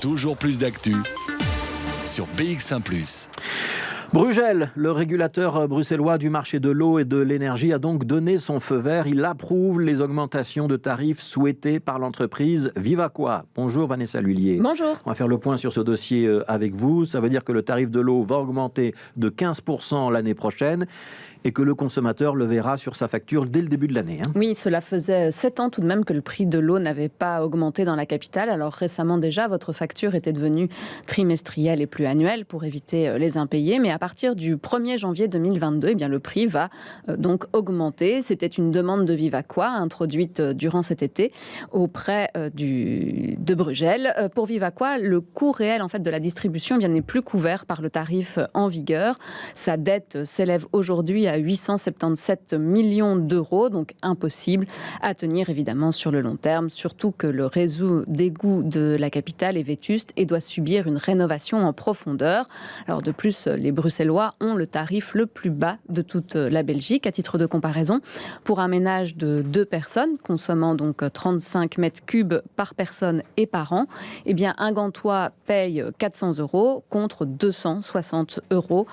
Toujours plus d'actu sur BX1 +. Bruegel, le régulateur bruxellois du marché de l'eau et de l'énergie, a donc donné son feu vert. Il approuve les augmentations de tarifs souhaitées par l'entreprise Vivaqua. Bonjour Vanessa Lhuillier. Bonjour. On va faire le point sur ce dossier avec vous. Ça veut dire que le tarif de l'eau va augmenter de 15% l'année prochaine et que le consommateur le verra sur sa facture dès le début de l'année. Oui, cela faisait 7 ans tout de même que le prix de l'eau n'avait pas augmenté dans la capitale. Alors récemment déjà, votre facture était devenue trimestrielle et plus annuelle pour éviter les impayés. Mais à partir du 1er janvier 2022, eh bien, le prix va donc augmenter. C'était une demande de Vivaqua introduite durant cet été auprès de Bruegel. Pour Vivaqua, le coût réel en fait, de la distribution n'est plus couvert par le tarif en vigueur. Sa dette s'élève aujourd'hui à 877 millions d'euros, donc impossible à tenir évidemment sur le long terme, surtout que le réseau d'égouts de la capitale est vétuste et doit subir une rénovation en profondeur. Alors de plus, les Bruxellois ont le tarif le plus bas de toute la Belgique. À titre de comparaison, pour un ménage de 2 personnes, consommant donc 35 mètres cubes par personne et par an, eh bien un Gantois paye 400 euros contre 260 euros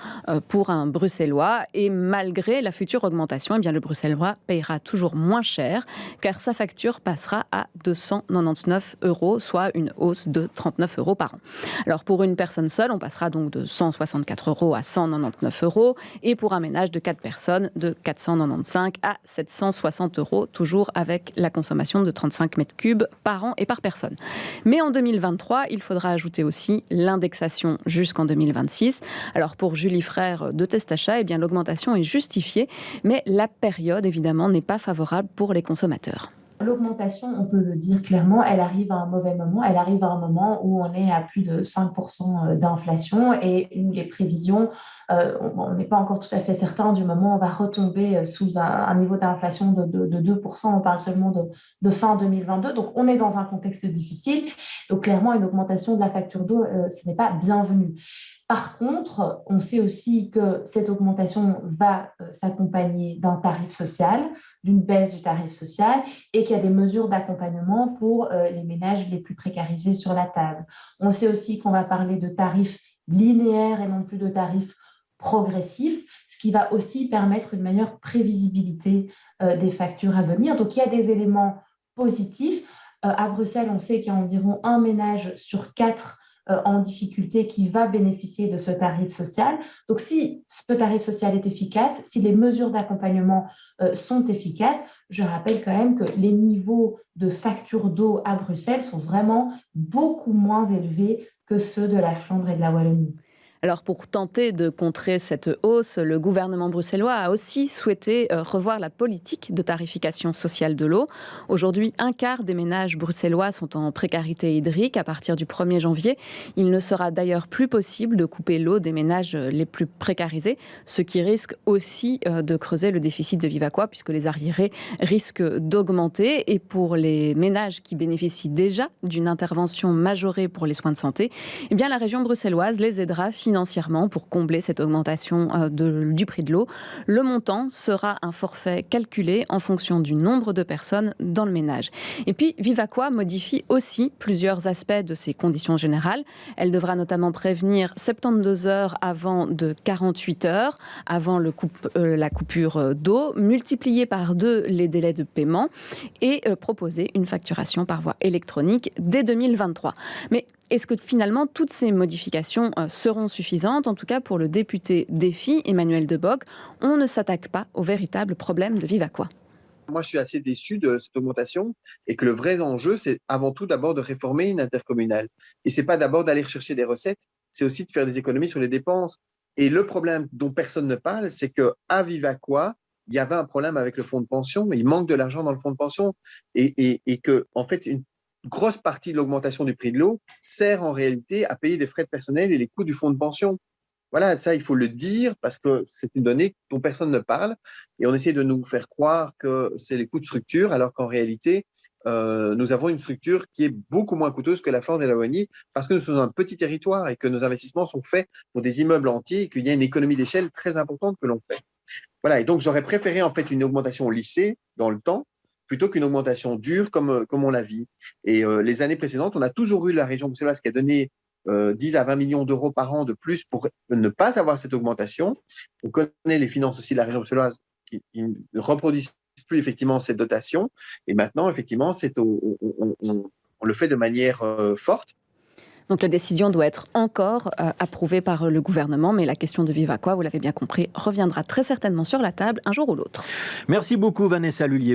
pour un Bruxellois. Et malgré la future augmentation, eh bien, le Bruxellois payera toujours moins cher car sa facture passera à 299 euros, soit une hausse de 39 euros par an. Alors pour une personne seule, on passera donc de 164 euros à 199 euros et pour un ménage de 4 personnes, de 495 à 760 euros, toujours avec la consommation de 35 mètres cubes par an et par personne. Mais en 2023, il faudra ajouter aussi l'indexation jusqu'en 2026. Alors pour Julie Frère de Testachat, eh bien, l'augmentation est justifiée, mais la période, évidemment, n'est pas favorable pour les consommateurs. L'augmentation, on peut le dire clairement, elle arrive à un mauvais moment. Elle arrive à un moment où on est à plus de 5% d'inflation et où les prévisions, on n'est pas encore tout à fait certain du moment où on va retomber sous un niveau d'inflation de 2%. On parle seulement de fin 2022. Donc, on est dans un contexte difficile. Donc, clairement, une augmentation de la facture d'eau, ce n'est pas bienvenu. Par contre, on sait aussi que cette augmentation va s'accompagner d'un tarif social, d'une baisse du tarif social et qu'il y a des mesures d'accompagnement pour les ménages les plus précarisés sur la table. On sait aussi qu'on va parler de tarifs linéaires et non plus de tarifs progressifs, ce qui va aussi permettre une meilleure prévisibilité des factures à venir. Donc, il y a des éléments positifs. À Bruxelles, on sait qu'il y a environ un ménage sur 4 en difficulté qui va bénéficier de ce tarif social. Donc, si ce tarif social est efficace, si les mesures d'accompagnement sont efficaces, je rappelle quand même que les niveaux de facture d'eau à Bruxelles sont vraiment beaucoup moins élevés que ceux de la Flandre et de la Wallonie. Alors pour tenter de contrer cette hausse, le gouvernement bruxellois a aussi souhaité revoir la politique de tarification sociale de l'eau. Aujourd'hui, un quart des ménages bruxellois sont en précarité hydrique. À partir du 1er janvier, il ne sera d'ailleurs plus possible de couper l'eau des ménages les plus précarisés, ce qui risque aussi de creuser le déficit de Vivaqua puisque les arriérés risquent d'augmenter. Et pour les ménages qui bénéficient déjà d'une intervention majorée pour les soins de santé, eh bien la région bruxelloise les aidera financièrement pour combler cette augmentation du prix de l'eau. Le montant sera un forfait calculé en fonction du nombre de personnes dans le ménage. Et puis, Vivaqua modifie aussi plusieurs aspects de ses conditions générales. Elle devra notamment prévenir 72 heures avant de 48 heures, avant la coupure d'eau, multiplier par 2 les délais de paiement et proposer une facturation par voie électronique dès 2023. Mais est-ce que finalement toutes ces modifications seront suffisantes ? En tout cas, pour le député Défi, Emmanuel Debock, on ne s'attaque pas au véritable problème de Vivaqua. Moi, je suis assez déçu de cette augmentation et que le vrai enjeu, c'est avant tout d'abord de réformer une intercommunale. Et c'est pas d'abord d'aller chercher des recettes, c'est aussi de faire des économies sur les dépenses. Et le problème dont personne ne parle, c'est qu'à Vivaqua, il y avait un problème avec le fonds de pension. Il manque de l'argent dans le fonds de pension et que, en fait, une grosse partie de l'augmentation du prix de l'eau sert en réalité à payer des frais de personnel et les coûts du fonds de pension. Voilà, ça, il faut le dire parce que c'est une donnée dont personne ne parle et on essaie de nous faire croire que c'est les coûts de structure alors qu'en réalité, nous avons une structure qui est beaucoup moins coûteuse que la Flandre et la Wallonie parce que nous sommes un petit territoire et que nos investissements sont faits pour des immeubles entiers et qu'il y a une économie d'échelle très importante que l'on fait. Voilà, et donc j'aurais préféré en fait une augmentation au lycée dans le temps plutôt qu'une augmentation dure comme on l'a vu. Et les années précédentes, on a toujours eu la région bruxelloise qui a donné 10 à 20 millions d'euros par an de plus pour ne pas avoir cette augmentation. On connaît les finances aussi de la région bruxelloise qui ne reproduisent plus effectivement cette dotation. Et maintenant, effectivement, on le fait de manière forte. Donc la décision doit être encore approuvée par le gouvernement, mais la question de Viva Quoi, vous l'avez bien compris, reviendra très certainement sur la table un jour ou l'autre. Merci beaucoup Vanessa Lullier.